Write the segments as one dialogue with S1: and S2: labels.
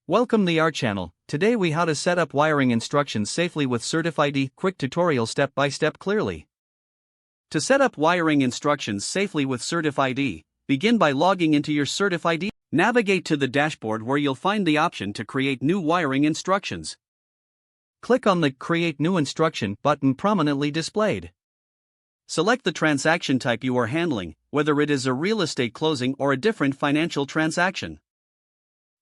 S1: Welcome to our channel. Today we how to set up wiring instructions safely with CertifID. Quick tutorial step by step clearly. To set up wiring instructions safely with CertifID, begin by logging into your CertifID. Navigate to the dashboard where you'll find the option to create new wiring instructions. Click on the Create New Instruction button prominently displayed. Select the transaction type you are handling, whether it is a real estate closing or a different financial transaction.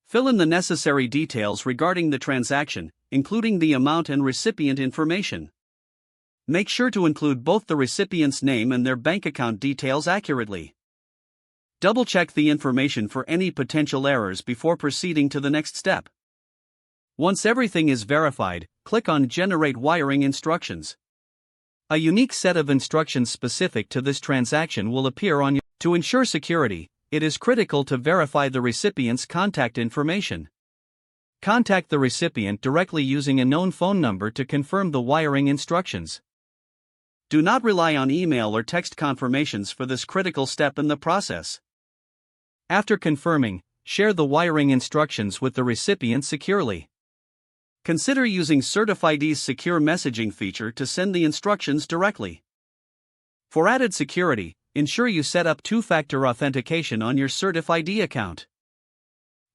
S1: Fill in the necessary details regarding the transaction, including the amount and recipient information. Make sure to include both the recipient's name and their bank account details accurately. Double-check the information for any potential errors before proceeding to the next step. Once everything is verified, click on Generate Wiring Instructions. A unique set of instructions specific to this transaction will appear on your. To ensure security, it is critical to verify the recipient's contact information. Contact the recipient directly using a known phone number to confirm the wiring instructions. Do not rely on email or text confirmations for this critical step in the process. After confirming, share the wiring instructions with the recipient securely. Consider using CertifID's secure messaging feature to send the instructions directly. For added security, ensure you set up two-factor authentication on your CertifID account.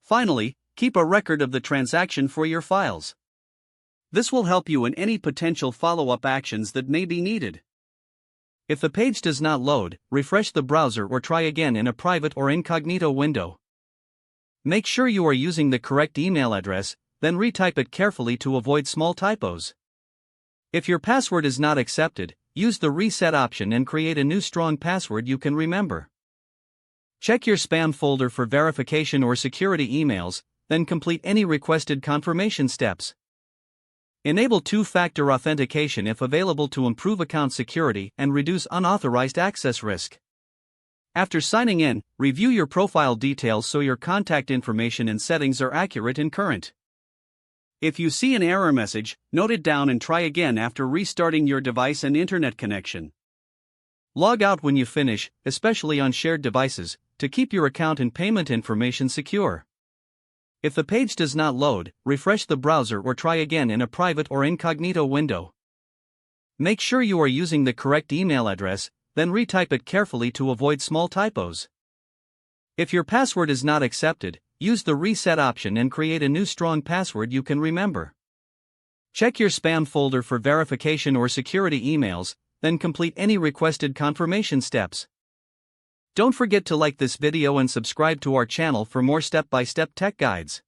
S1: Finally, keep a record of the transaction for your files. This will help you in any potential follow-up actions that may be needed. If the page does not load, refresh the browser or try again in a private or incognito window. Make sure you are using the correct email address, then retype it carefully to avoid small typos. If your password is not accepted, use the reset option and create a new strong password you can remember. Check your spam folder for verification or security emails, then complete any requested confirmation steps. Enable two-factor authentication if available to improve account security and reduce unauthorized access risk. After signing in, review your profile details so your contact information and settings are accurate and current. If you see an error message, note it down and try again after restarting your device and internet connection. Log out when you finish, especially on shared devices, to keep your account and payment information secure. If the page does not load, refresh the browser or try again in a private or incognito window. Make sure you are using the correct email address, then retype it carefully to avoid small typos. If your password is not accepted, use the reset option and create a new strong password you can remember. Check your spam folder for verification or security emails, then complete any requested confirmation steps. Don't forget to like this video and subscribe to our channel for more step-by-step tech guides.